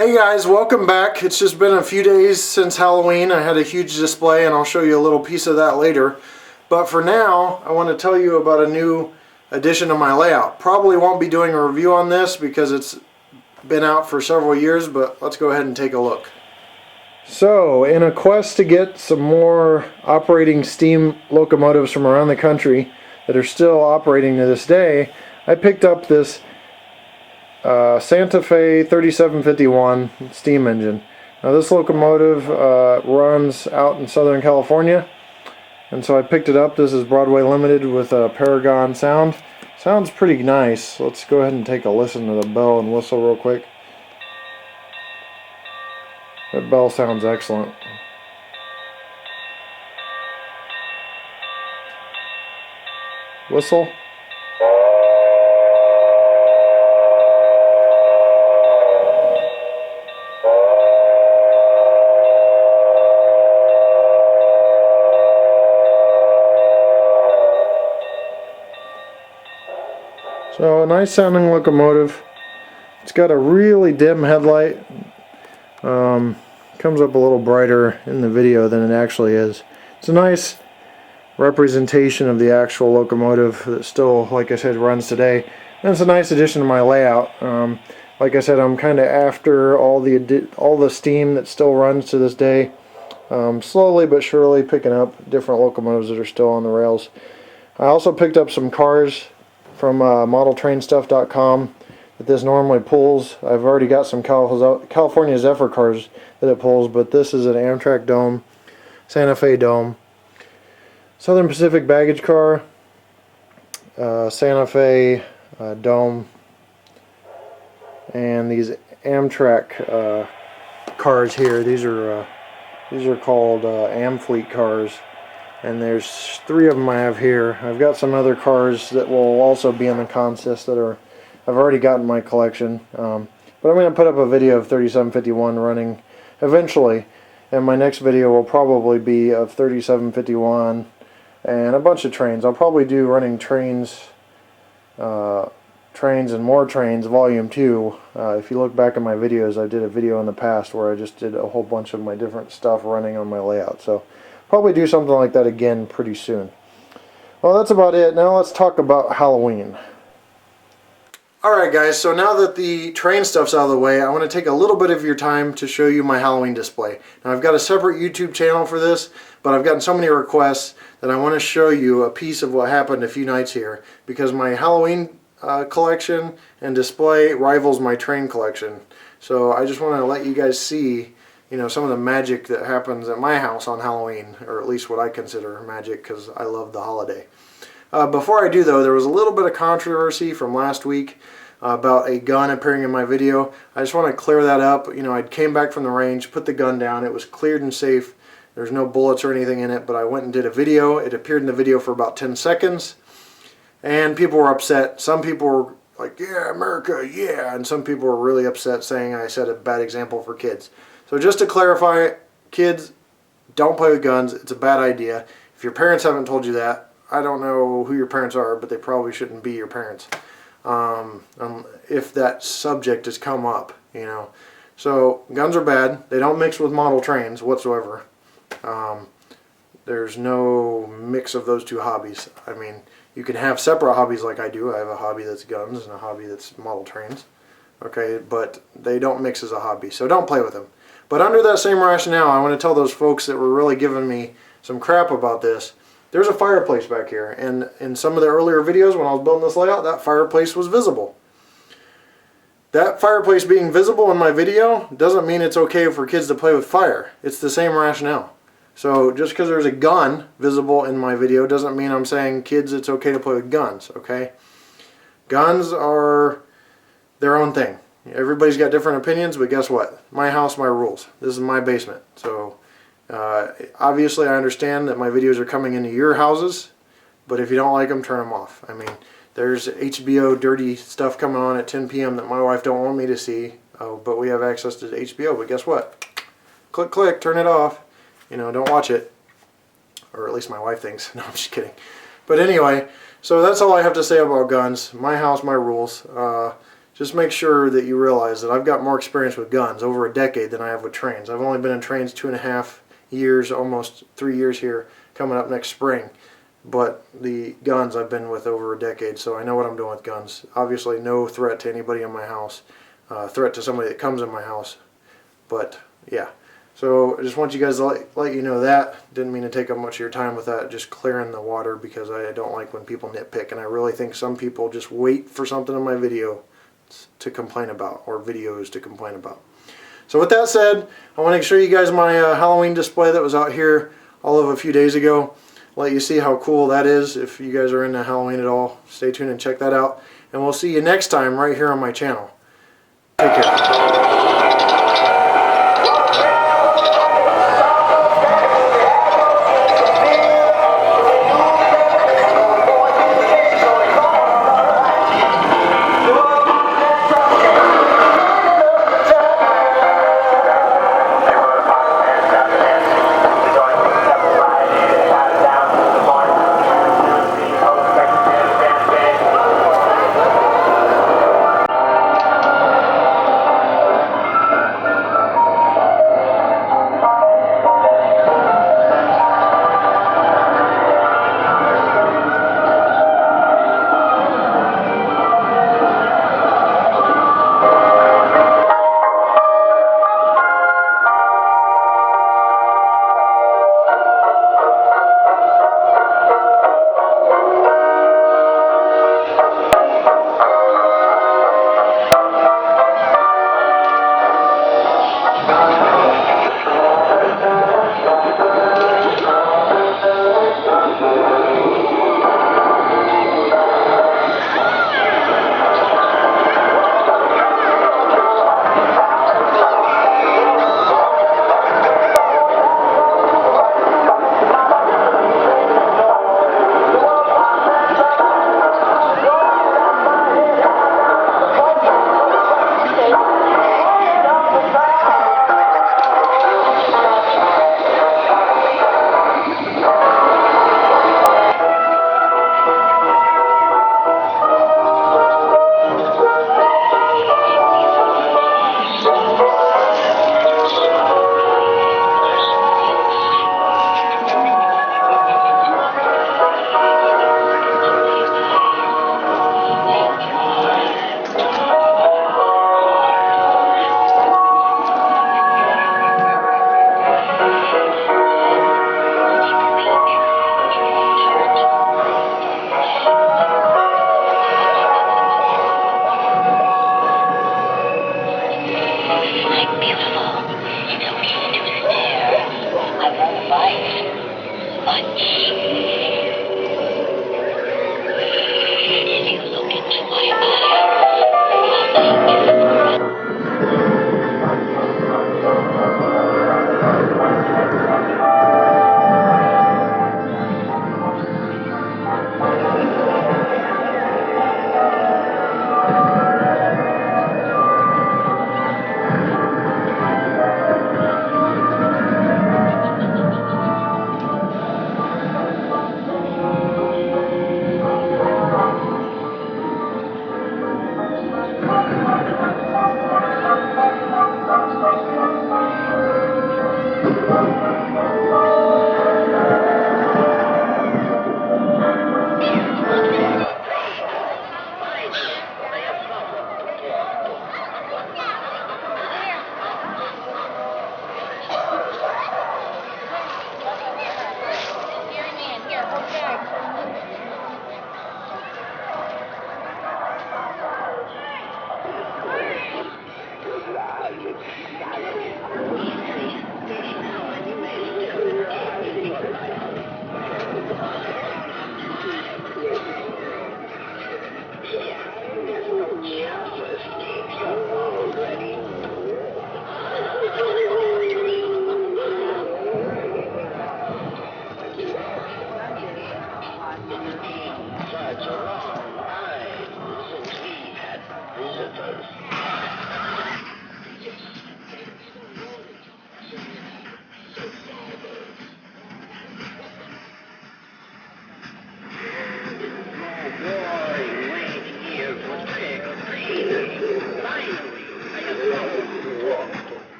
Hey guys, welcome back. It's just been a few days since Halloween. I had a huge display and I'll show you a little piece of that later. But for now, I want to tell you about a new addition to my layout. Probably won't be doing a review on this because it's been out for several years, but let's go ahead and take a look. So, in a quest to get some more operating steam locomotives from around the country that are still operating to this day, I picked up this Santa Fe 3751 steam engine. Now this locomotive runs out in Southern California, and so I picked it up. This is Broadway Limited with a Paragon sound. Sounds pretty nice. Let's go ahead and take a listen to the bell and whistle real quick. That bell sounds excellent. Whistle. So a nice sounding locomotive. It's got a really dim headlight. Comes up a little brighter in the video than it actually is. It's a nice representation of the actual locomotive that still, like I said, runs today. And it's a nice addition to my layout. Like I said, I'm kind of after all the steam that still runs to this day. Slowly but surely picking up different locomotives that are still on the rails. I also picked up some cars from modeltrainstuff.com that this normally pulls. I've already got some California Zephyr cars that it pulls, but this is an Amtrak Dome, Santa Fe Dome, Southern Pacific baggage car, Santa Fe Dome, and these Amtrak cars here. These are called Amfleet cars. And there's 3 of them I have here. I've got some other cars that will also be in the contest that I've already got in my collection. But I'm going to put up a video of 3751 running eventually. And my next video will probably be of 3751 and a bunch of trains. I'll probably do running trains and more trains, volume 2. If you look back at my videos, I did a video in the past where I just did a whole bunch of my different stuff running on my layout. So probably do something like that again pretty soon. Well, that's about it. Now let's talk about Halloween. Alright guys, so now that the train stuff's out of the way, I want to take a little bit of your time to show you my Halloween display. Now I've got a separate YouTube channel for this, but I've gotten so many requests that I want to show you a piece of what happened a few nights here, because my Halloween collection and display rivals my train collection. So I just want to let you guys see, you know, some of the magic that happens at my house on Halloween, or at least what I consider magic because I love the holiday. Before I do though, there was a little bit of controversy from last week about a gun appearing in my video. I just want to clear that up. You know, I came back from the range, put the gun down, it was cleared and safe. There's no bullets or anything in it, but I went and did a video. It appeared in the video for about 10 seconds, and people were upset. Some people were like, yeah, America, yeah, and some people were really upset saying I set a bad example for kids. So just to clarify, kids, don't play with guns. It's a bad idea. If your parents haven't told you that, I don't know who your parents are, but they probably shouldn't be your parents if that subject has come up, you know. So guns are bad. They don't mix with model trains whatsoever. There's no mix of those two hobbies. I mean, you can have separate hobbies like I do. I have a hobby that's guns and a hobby that's model trains. Okay, but they don't mix as a hobby, so don't play with them. But under that same rationale, I want to tell those folks that were really giving me some crap about this, there's a fireplace back here, and in some of the earlier videos when I was building this layout, that fireplace was visible. That fireplace being visible in my video doesn't mean it's okay for kids to play with fire. It's the same rationale. So just because there's a gun visible in my video doesn't mean I'm saying kids it's okay to play with guns, okay? Guns are their own thing. Everybody's got different opinions, but guess what? My house, my rules. This is my basement. So obviously I understand that my videos are coming into your houses, but if you don't like them, turn them off. I mean, there's HBO dirty stuff coming on at 10 p.m. that my wife don't want me to see, but we have access to HBO. But guess what? Click, click, turn it off. You know, don't watch it. Or at least my wife thinks. No, I'm just kidding. But anyway, so that's all I have to say about guns. My house, my rules. just make sure that you realize that I've got more experience with guns, over a decade, than I have with trains. I've only been in trains 2.5 years, almost 3 years here, coming up next spring. But the guns I've been with over a decade, so I know what I'm doing with guns. Obviously no threat to anybody in my house, threat to somebody that comes in my house. But yeah, so I just want you guys to let you know that. Didn't mean to take up much of your time with that, just clearing the water, because I don't like when people nitpick, and I really think some people just wait for something in my video to complain about, or videos to complain about. So with that said, I want to show you guys my Halloween display that was out here all of a few days ago. Let you see how cool that is. If you guys are into Halloween at all, stay tuned and check that out. And we'll see you next time right here on my channel. Take care.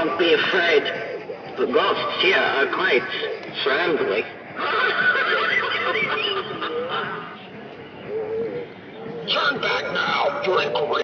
Don't be afraid. The ghosts here are quite friendly. Turn back now, drink